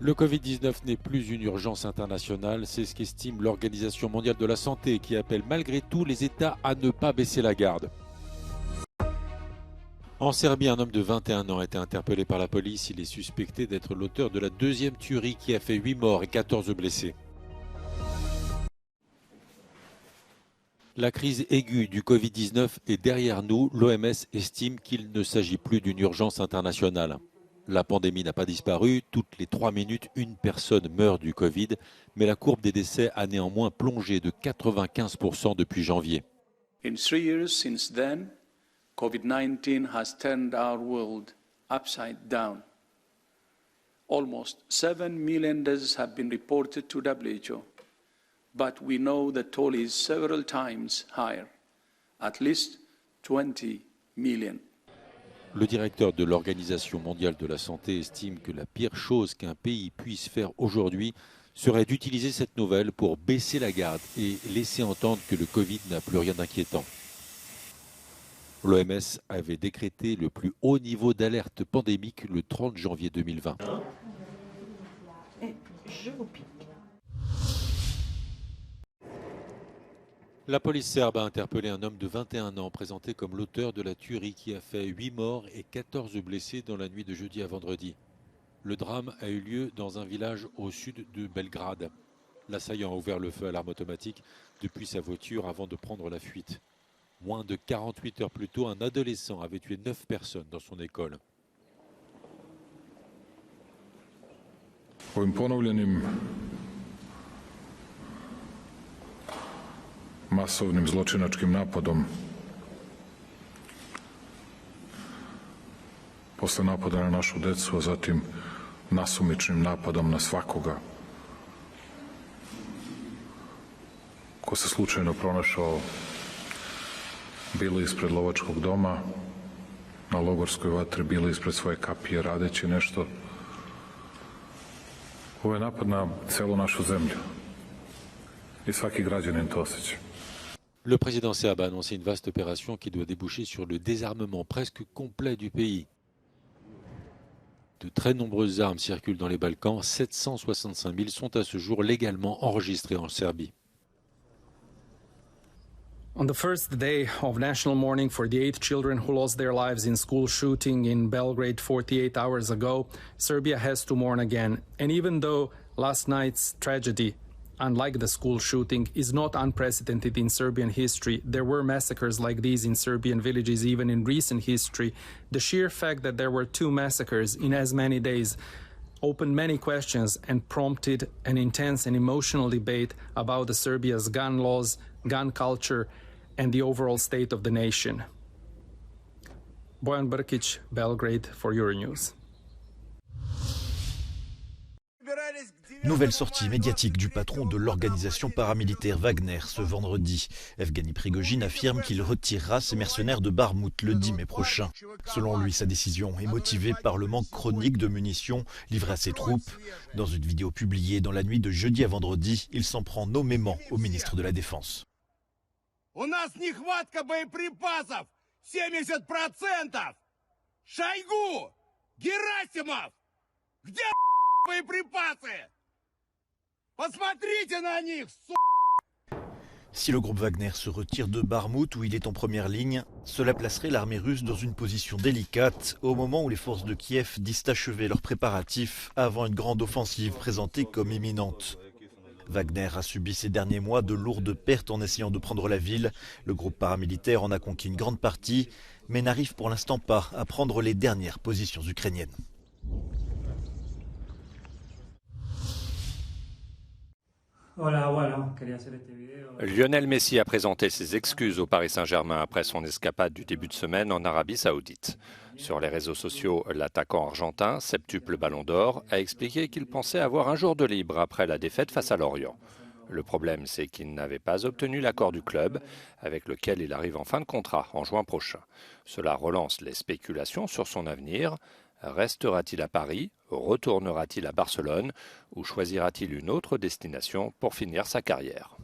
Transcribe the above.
Le Covid-19 n'est plus une urgence internationale, c'est ce qu'estime l'Organisation mondiale de la santé qui appelle malgré tout les États à ne pas baisser la garde. En Serbie, un homme de 21 ans a été interpellé par la police. Il est suspecté d'être l'auteur de la deuxième tuerie qui a fait 8 morts et 14 blessés. La crise aiguë du Covid-19 est derrière nous. L'OMS estime qu'il ne s'agit plus d'une urgence internationale. La pandémie n'a pas disparu. Toutes les 3 minutes, une personne meurt du Covid. Mais la courbe des décès a néanmoins plongé de 95% depuis janvier. In 3 years since then, COVID-19 has turned our world upside down. Almost 7 million deaths have been reported to WHO, but we know the toll is several times higher, at least 20 million. Le directeur de l'Organisation mondiale de la santé estime que la pire chose qu'un pays puisse faire aujourd'hui serait d'utiliser cette nouvelle pour baisser la garde et laisser entendre que le Covid n'a plus rien d'inquiétant. L'OMS avait décrété le plus haut niveau d'alerte pandémique le 30 janvier 2020. La police serbe a interpellé un homme de 21 ans présenté comme l'auteur de la tuerie qui a fait 8 morts et 14 blessés dans la nuit de jeudi à vendredi. Le drame a eu lieu dans un village au sud de Belgrade. L'assaillant a ouvert le feu à l'arme automatique depuis sa voiture avant de prendre la fuite. Moins de 48 heures plus tôt, un adolescent avait tué 9 personnes dans son école. Ovim ponovljenim masovnim zločinačkim napadom posle napada na našu decu, a zatim nasumičnim napadom na svakoga ko se slučajno pronašao bilo ispred lovačkog doma, na logorskoj vatri, bilo ispred svoje kapije radeći nešto. Ovo je napad na celu našu zemlju i svaki građanin to osjeća. Le président serbe a annoncé une vaste opération qui doit déboucher sur le désarmement presque complet du pays. De très nombreuses armes circulent dans les Balkans. 765 000 sont à ce jour légalement enregistrées en Serbie. On the first day of national mourning for the 8 children who lost their lives in school shooting in Belgrade 48 hours ago, Serbia has to mourn again. And even though last night's tragedy, unlike the school shooting, is not unprecedented in Serbian history, there were massacres like these in Serbian villages even in recent history. The sheer fact that there were 2 massacres in as many days opened many questions and prompted an intense and emotional debate about the Serbia's gun laws, gun culture, and the overall state of the nation. Bojan Brkić, Belgrade for Euronews. Nouvelle sortie médiatique du patron de l'organisation paramilitaire Wagner ce vendredi. Evgeny Prigojine affirme qu'il retirera ses mercenaires de Barmout le 10 mai prochain. Selon lui, sa décision est motivée par le manque chronique de munitions livrées à ses troupes. Dans une vidéo publiée dans la nuit de jeudi à vendredi, il s'en prend nommément au ministre de la Défense. У нас нехватка боеприпасов 70%! Шойгу! Герасимов! Где боеприпасы? Посмотрите на них, Si le groupe Wagner se retire de Barmout, où il est en première ligne, cela placerait l'armée russe dans une position délicate au moment où les forces de Kiev disent achever leurs préparatifs avant une grande offensive présentée comme imminente. Wagner a subi ces derniers mois de lourdes pertes en essayant de prendre la ville. Le groupe paramilitaire en a conquis une grande partie, mais n'arrive pour l'instant pas à prendre les dernières positions ukrainiennes. Lionel Messi a présenté ses excuses au Paris Saint-Germain après son escapade du début de semaine en Arabie Saoudite. Sur les réseaux sociaux, l'attaquant argentin, septuple ballon d'or, a expliqué qu'il pensait avoir un jour de libre après la défaite face à Lorient. Le problème, c'est qu'il n'avait pas obtenu l'accord du club, avec lequel il arrive en fin de contrat en juin prochain. Cela relance les spéculations sur son avenir. Restera-t-il à Paris? Retournera-t-il à Barcelone? Ou choisira-t-il une autre destination pour finir sa carrière?